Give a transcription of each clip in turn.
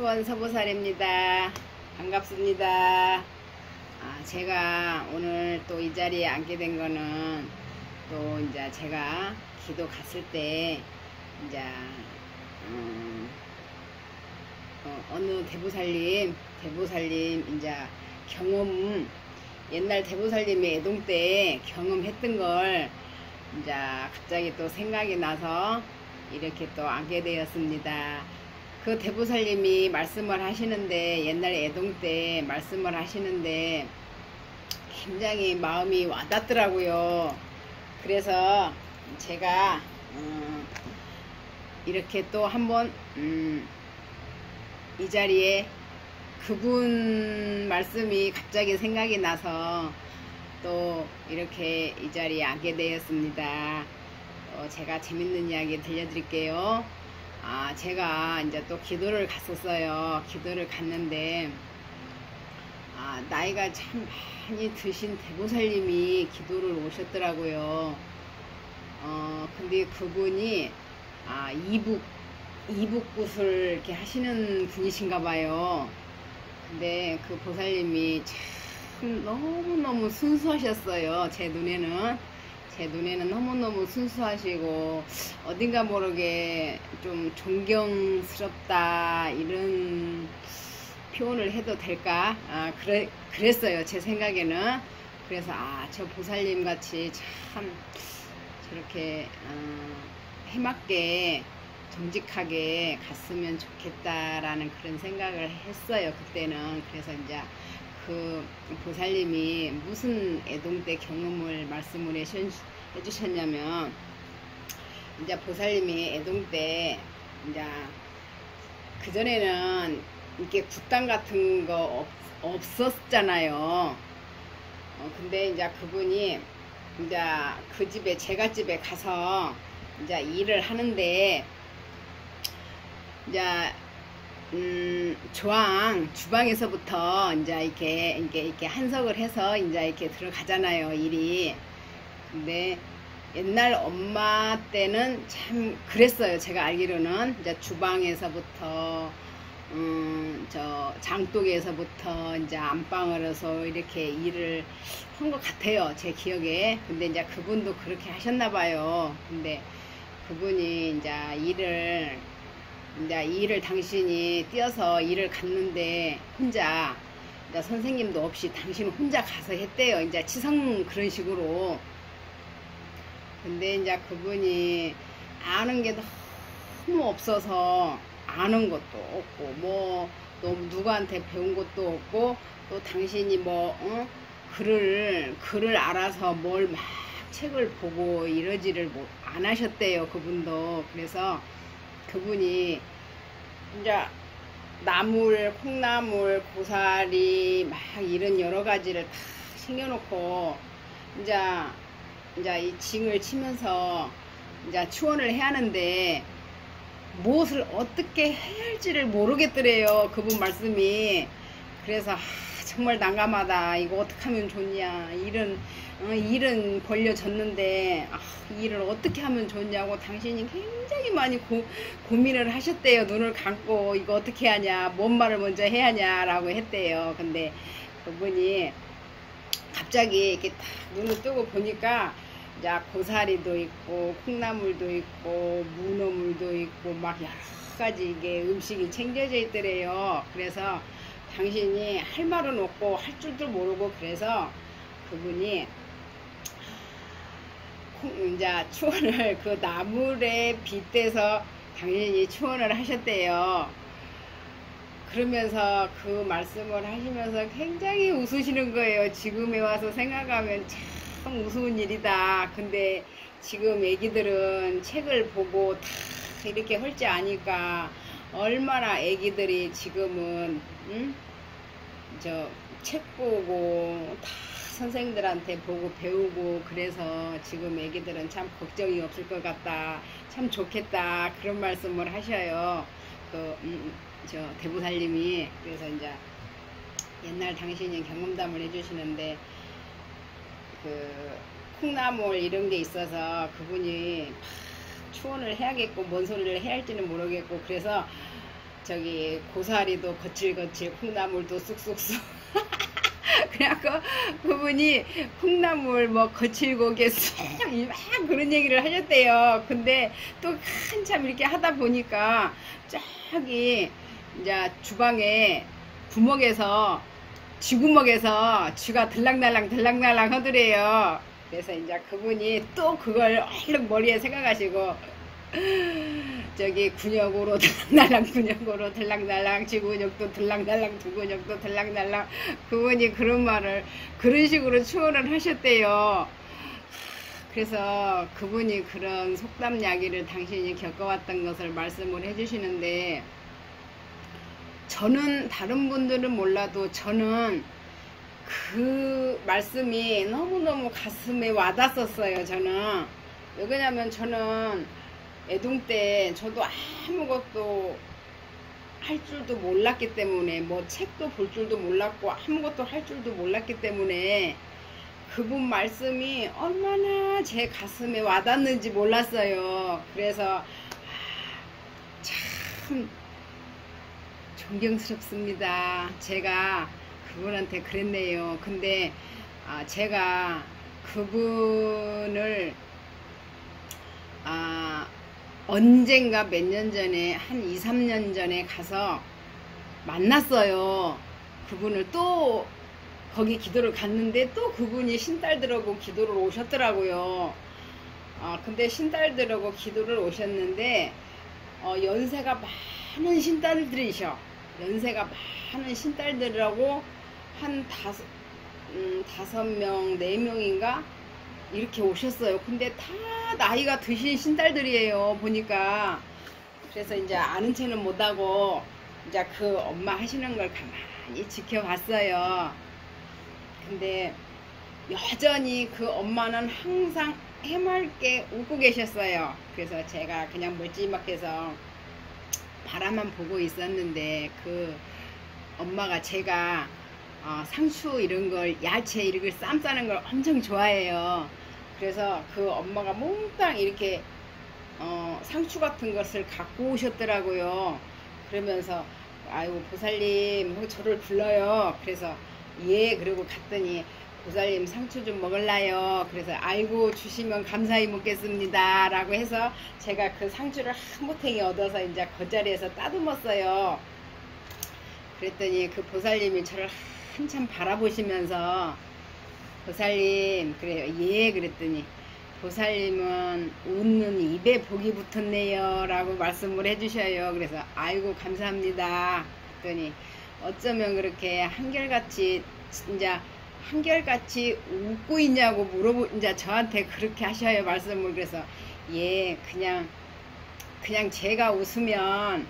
수원 서보살입니다. 반갑습니다. 제가 오늘 또 이 자리에 앉게 된 거는 또 이제 제가 기도 갔을 때 이제 어느 대보살님 이제 경험, 옛날 대보살님의 애동 때 경험했던 걸 이제 갑자기 또 생각이 나서 이렇게 또 앉게 되었습니다. 그 대보살님이 말씀을 하시는데, 옛날 애동 때 말씀을 하시는데 굉장히 마음이 와닿더라고요. 그래서 제가 이렇게 또 한번 이 자리에 그분 말씀이 갑자기 생각이 나서 또 이렇게 이 자리에 앉게 되었습니다. 제가 재밌는 이야기 들려드릴게요. 제가 이제 또 기도를 갔었어요. 기도를 갔는데 나이가 참 많이 드신 대보살님이 기도를 오셨더라고요. 근데 그분이 이북굿을 이렇게 하시는 분이신가 봐요. 근데 그 보살님이 참 너무너무 순수하셨어요. 제 눈에는 너무너무 순수하시고 어딘가 모르게 좀 존경스럽다, 이런 표현을 해도 될까? 그랬어요. 제 생각에는. 그래서 저 보살님 같이 참 저렇게 해맑게 정직하게 갔으면 좋겠다라는 그런 생각을 했어요, 그때는. 그래서 이제 그 보살님이 무슨 애동 때 경험을 말씀을 해주셨냐면, 이제 보살님이 애동 때 이제 그전에는 이렇게 굿당 같은 거 없었잖아요. 근데 이제 그분이 이제 그 집에, 제가 집에 가서 이제 일을 하는데, 이제 주방에서부터 이제 이렇게 한석을 해서 이제 이렇게 들어가잖아요, 일이. 근데 옛날 엄마 때는 참 그랬어요. 제가 알기로는 이제 주방에서부터 저 장독에서부터 이제 안방으로서 이렇게 일을 한 것 같아요, 제 기억에. 근데 이제 그분도 그렇게 하셨나 봐요. 근데 그분이 이제 일을 당신이 뛰어서 일을 갔는데 혼자, 이제 선생님도 없이 당신 혼자 가서 했대요. 이제 치성 그런 식으로. 근데 이제 그분이 아는 게 너무 없어서, 아는 것도 없고 뭐 너무 누구한테 배운 것도 없고, 또 당신이 글을 알아서 뭘 막 책을 보고 이러지를 안 하셨대요, 그분도. 그래서 그분이 이제 나물, 콩나물, 고사리 막 이런 여러 가지를 다 챙겨놓고 이제 이 징을 치면서 이제 추원을 해야 하는데, 무엇을 어떻게 해야 할지를 모르겠더래요, 그분 말씀이. 그래서 정말 난감하다, 이거 어떻게 하면 좋냐, 일은 벌려졌는데 일을 어떻게 하면 좋냐고 당신이 굉장히 많이 고민을 하셨대요. 눈을 감고 이거 어떻게 하냐, 뭔 말을 먼저 해야 하냐라고 했대요. 근데 그분이 갑자기 이렇게 딱 눈을 뜨고 보니까 이제 고사리도 있고 콩나물도 있고 문어물도 있고 막 여러 가지 이게 음식이 챙겨져 있더래요. 그래서 당신이 할 말은 없고 할 줄도 모르고, 그래서 그분이 이제 추원을 그 나물에 빗대서 당신이 추원을 하셨대요. 그러면서 그 말씀을 하시면서 굉장히 웃으시는 거예요. 지금에 와서 생각하면 참 우스운 일이다. 근데 지금 애기들은 책을 보고 다 이렇게 할 줄 아니까 얼마나 애기들이 지금은 저 책 보고 다 선생들한테 보고 배우고, 그래서 지금 애기들은 참 걱정이 없을 것 같다, 참 좋겠다, 그런 말씀을 하셔요, 저 대보살님이. 그래서 이제 옛날 당신이 경험담을 해주시는데, 그 콩나물 이런 게 있어서 그분이 추원을 해야겠고 뭔 소리를 해야 할지는 모르겠고, 그래서 저기 고사리도 거칠거칠, 콩나물도 쑥쑥쑥. 그래갖고 그분이 콩나물 뭐 거칠고 개쑥 막 그런 얘기를 하셨대요. 근데 또 한참 이렇게 하다 보니까 저기 이제 주방에 구멍에서 쥐구멍에서 쥐가 들락날락 하더래요. 그래서 이제 그분이 또 그걸 얼른 머리에 생각하시고 저기 근육으로 들락날락 들락날락 쥐근육도 들락날락 두근육도 들락날락 그분이 그런 말을 그런 식으로 추원을 하셨대요. 그래서 그분이 그런 속담 이야기를 당신이 겪어왔던 것을 말씀을 해주시는데, 저는 다른 분들은 몰라도 저는 그 말씀이 너무너무 가슴에 와닿았어요. 저는 왜냐면 저는 애동 때 저도 아무것도 할 줄도 몰랐기 때문에, 뭐 책도 볼 줄도 몰랐고 아무것도 할 줄도 몰랐기 때문에 그분 말씀이 얼마나 제 가슴에 와닿는지 몰랐어요. 그래서 참 존경스럽습니다. 제가 그분한테 그랬네요. 근데 제가 그분을 언젠가 몇 년 전에 한 2, 3년 전에 가서 만났어요. 그분을 또 거기 기도를 갔는데 또 그분이 신딸들하고 기도를 오셨더라고요. 근데 신딸들하고 기도를 오셨는데 연세가 많은 신딸들이셔. 연세가 많은 신딸들하고 한 5명, 4명인가 이렇게 오셨어요. 근데 다 나이가 드신 신딸들이에요, 보니까. 그래서 이제 아는 체는 못하고 이제 그 엄마 하시는 걸 가만히 지켜봤어요. 근데 여전히 그 엄마는 항상 해맑게 웃고 계셨어요. 그래서 제가 그냥 멀찌막해서 바라만 보고 있었는데, 그 엄마가 제가 상추 이런 걸, 야채 이런 걸 쌈 싸는 걸 엄청 좋아해요. 그래서 그 엄마가 몽땅 이렇게 상추 같은 것을 갖고 오셨더라고요. 그러면서 아이고 보살님 저를 불러요. 그래서 예, 그러고 갔더니 보살님 상추 좀 먹을라요. 그래서 아이고 주시면 감사히 먹겠습니다 라고 해서 제가 그 상추를 한 모탱이 얻어서 이제 겉자리에서 따듬었어요. 그랬더니 그 보살님이 저를 한참 바라보시면서 보살님, 그래요. 예, 그랬더니 보살님은 웃는 입에 복이 붙었네요 라고 말씀을 해주셔요. 그래서 아이고 감사합니다 그랬더니 어쩌면 그렇게 한결같이 진짜 한결같이 웃고 있냐고 이제 저한테 그렇게 하셔요, 말씀을. 그래서 예, 그냥 제가 웃으면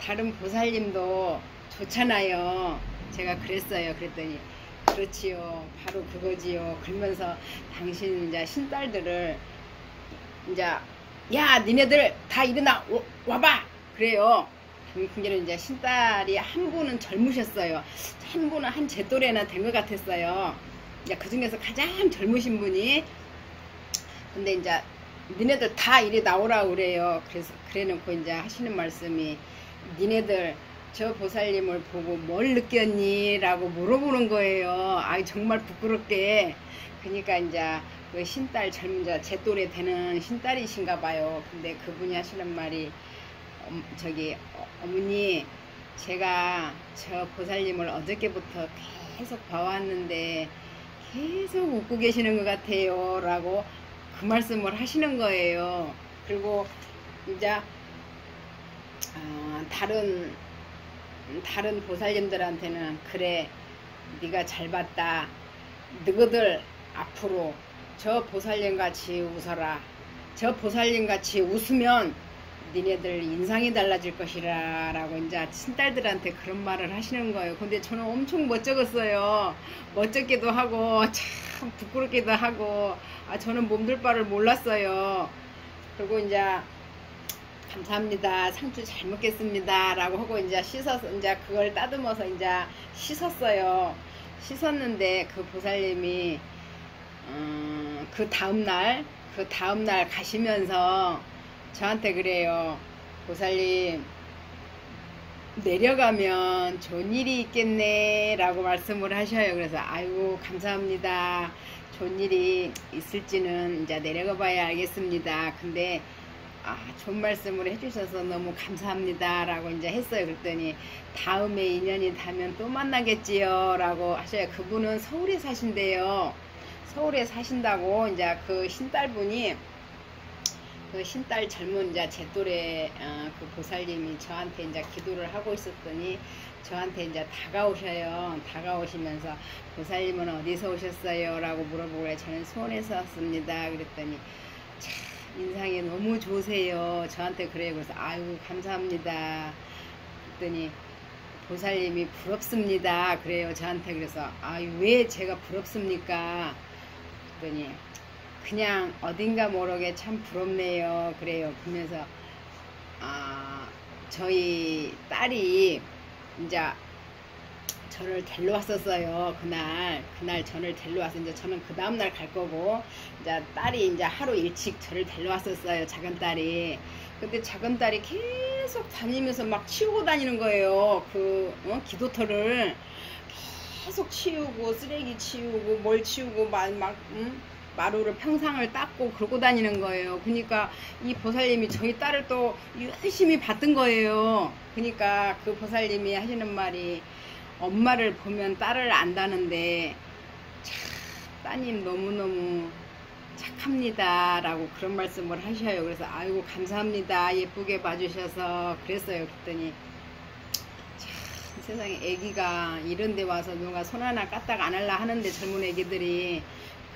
다른 보살님도 좋잖아요. 제가 그랬어요. 그랬더니 그렇지요, 바로 그거지요. 그러면서 당신 이제 신딸들을 이제 야 니네들 다 일어나 와봐 그래요. 그게는 이제 신딸이 한 분은 젊으셨어요. 한 분은 한 제 또래나 된 것 같았어요. 이제 그 중에서 가장 젊으신 분이. 근데 이제 니네들 다 이리 나오라 그래요. 그래서 그래놓고 이제 하시는 말씀이 니네들 저 보살님을 보고 뭘 느꼈니? 라고 물어보는 거예요. 아 정말 부끄럽게. 그러니까 이제 그 신딸 젊은 제 또래 되는 신딸이신가 봐요. 근데 그분이 하시는 말이 저기 어머니 제가 저 보살님을 어저께부터 계속 봐왔는데 계속 웃고 계시는 것 같아요 라고 그 말씀을 하시는 거예요. 그리고 이제 다른 보살님들한테는 그래 네가 잘 봤다, 너희들 앞으로 저 보살님같이 웃어라, 저 보살님같이 웃으면 니네들 인상이 달라질 것이라 라고 이제 친딸들한테 그런 말을 하시는 거예요. 근데 저는 엄청 멋쩍었어요. 멋쩍기도 하고 참 부끄럽기도 하고 저는 몸둘 바를 몰랐어요. 그리고 이제 감사합니다, 상추 잘 먹겠습니다 라고 하고 이제 씻어서 이제 그걸 따듬어서 이제 씻었어요. 씻었는데 그 보살님이 그 다음날 가시면서 저한테 그래요. 보살님 내려가면 좋은 일이 있겠네 라고 말씀을 하셔요. 그래서 아이고 감사합니다. 좋은 일이 있을지는 이제 내려가 봐야 알겠습니다. 근데 좋은 말씀을 해주셔서 너무 감사합니다 라고 이제 했어요. 그랬더니 다음에 인연이 닿으면 또 만나겠지요 라고 하셔요. 그분은 서울에 사신대요. 서울에 사신다고 이제 그 신딸분이, 그 신딸 젊은 이제 제 또래 그 보살님이 저한테 이제 기도를 하고 있었더니 저한테 이제 다가오셔요. 다가오시면서 보살님은 어디서 오셨어요? 라고 물어보고 저는 수원에서 왔습니다. 그랬더니 참 인상이 너무 좋으세요. 저한테 그래요. 그래서 아유 감사합니다. 그랬더니 보살님이 부럽습니다. 그래요. 저한테. 그래서 아유 왜 제가 부럽습니까? 그랬더니 그냥 어딘가 모르게 참 부럽네요. 그래요. 그러면서 저희 딸이 이제 저를 데리러 왔었어요. 그날 저를 데리러 와서 이제 저는 그 다음날 갈 거고 이제 딸이 이제 하루 일찍 저를 데리러 왔었어요. 작은 딸이. 근데 작은 딸이 계속 다니면서 막 치우고 다니는 거예요. 그 기도터를 계속 치우고 쓰레기 치우고 뭘 치우고 마루를 평상을 닦고 그러고 다니는 거예요. 그러니까 이 보살님이 저희 딸을 또 열심히 봤던 거예요. 그러니까 그 보살님이 하시는 말이 엄마를 보면 딸을 안다는데 참 따님 너무너무 착합니다 라고 그런 말씀을 하셔요. 그래서 아이고 감사합니다. 예쁘게 봐주셔서 그랬어요. 그랬더니 참 세상에 애기가 이런 데 와서 누가 손 하나 까딱 안 할라 하는데 젊은 애기들이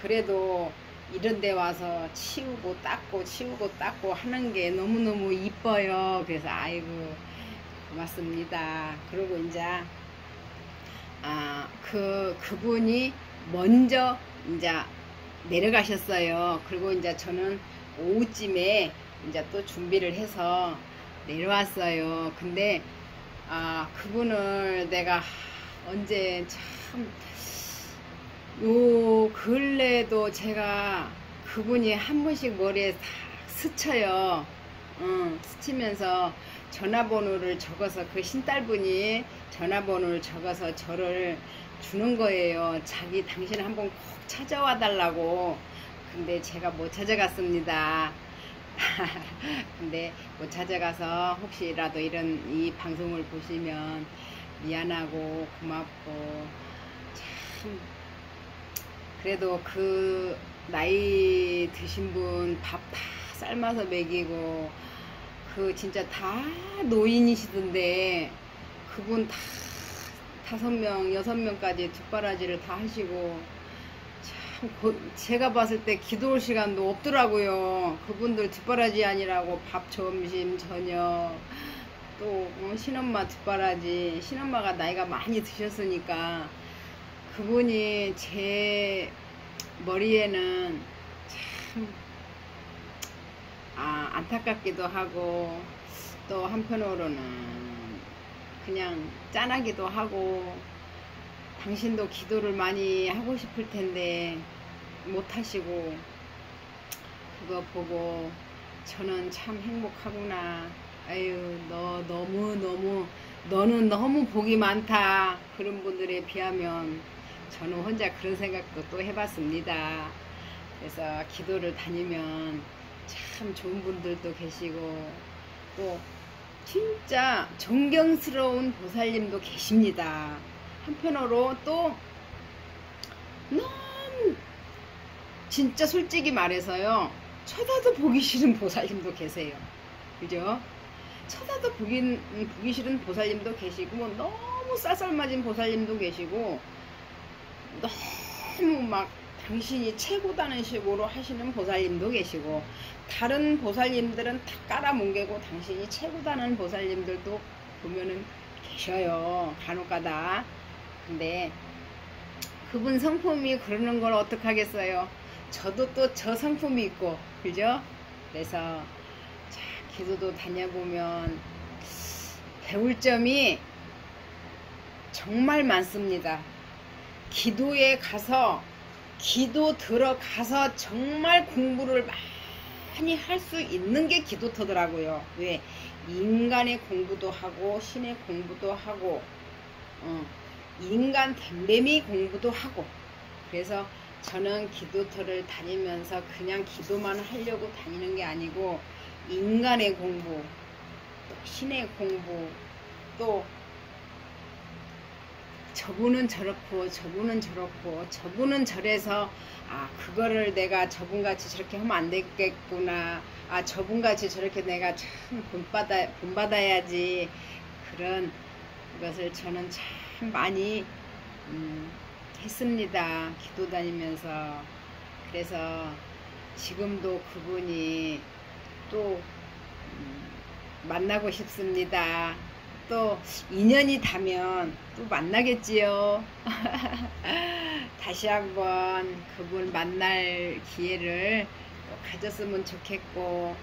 그래도 이런 데 와서 치우고 닦고 하는 게 너무너무 이뻐요. 그래서 아이고 고맙습니다. 그리고 이제 그분이 먼저 이제 내려가셨어요. 그리고 이제 저는 오후쯤에 이제 또 준비를 해서 내려왔어요. 근데 그분을 내가 언제 참 요 근래도 제가 그분이 한 번씩 머리에 다 스쳐요. 스치면서 전화번호를 적어서 그 신딸분이 전화번호를 적어서 저를 주는 거예요. 당신 한번 꼭 찾아와 달라고. 근데 제가 못 찾아갔습니다. 근데 못 찾아가서 혹시라도 이 방송을 보시면 미안하고 고맙고 참 그래도 그 나이 드신 분 밥 다 삶아서 먹이고 그 진짜 다 노인이시던데 그분 다 5명, 6명까지 뒷바라지를 다 하시고 참 제가 봤을 때 기도 올 시간도 없더라고요. 그분들 뒷바라지 아니라고 밥, 점심, 저녁 또 신엄마 뒷바라지. 신엄마가 나이가 많이 드셨으니까 그분이 제 머리에는 참 안타깝기도 하고 또 한편으로는 그냥 짠하기도 하고 당신도 기도를 많이 하고 싶을 텐데 못하시고 그거 보고 저는 참 행복하구나. 아유 너는 너무 복이 많다. 그런 분들에 비하면 저는 혼자 그런 생각도 또 해봤습니다. 그래서 기도를 다니면 참 좋은 분들도 계시고 또 진짜 존경스러운 보살님도 계십니다. 한편으로 또 너무 진짜 솔직히 말해서요 쳐다도 보기 싫은 보살님도 계세요. 그죠? 쳐다도 보기 싫은 보살님도 계시고 너무 쌀쌀맞은 보살님도 계시고 너무 막 당신이 최고다는 식으로 하시는 보살님도 계시고 다른 보살님들은 다 깔아뭉개고 당신이 최고다는 보살님들도 보면은 계셔요. 간혹가다. 근데 그분 성품이 그러는 걸 어떡하겠어요. 저도 또 저 성품이 있고 그죠? 그래서 자, 기도도 다녀보면 배울 점이 정말 많습니다. 기도에 가서 기도 들어가서 정말 공부를 많이 할 수 있는 게 기도터더라고요. 왜? 인간의 공부도 하고 신의 공부도 하고 인간 댐뱀이 공부도 하고. 그래서 저는 기도터를 다니면서 그냥 기도만 하려고 다니는 게 아니고 인간의 공부, 또 신의 공부, 또 저분은 저렇고 저분은 저렇고 저분은 저래서 그거를 내가 저분같이 저렇게 하면 안 되겠구나, 저분같이 저렇게 내가 참 본받아야지, 그런 것을 저는 참 많이 했습니다. 기도 다니면서. 그래서 지금도 그분이 또 만나고 싶습니다. 또 인연이 닿으면 또 만나겠지요. 다시 한번 그분 만날 기회를 또 가졌으면 좋겠고.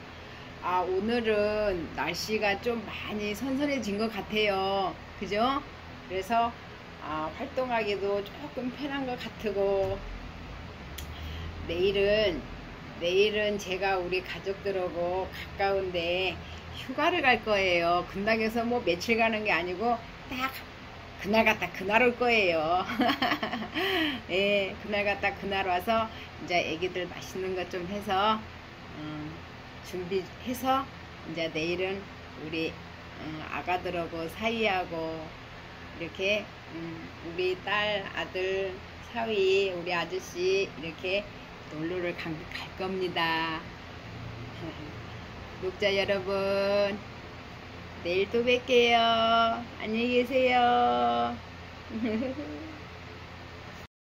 오늘은 날씨가 좀 많이 선선해진 것 같아요. 그죠? 그래서 활동하기도 조금 편한 것 같고, 내일은 제가 우리 가족들하고 가까운데 휴가를 갈 거예요. 근당에서 뭐 며칠 가는 게 아니고 딱 그날 갔다 그날 올 거예요. 예, 그날 갔다 그날 와서 이제 애기들 맛있는 것 좀 해서 준비해서 이제 내일은 우리 아가들하고 사위하고 이렇게 우리 딸, 아들, 사위, 우리 아저씨 이렇게 놀러를 갈 겁니다. 구독자 여러분, 내일 또 뵐게요. 안녕히 계세요.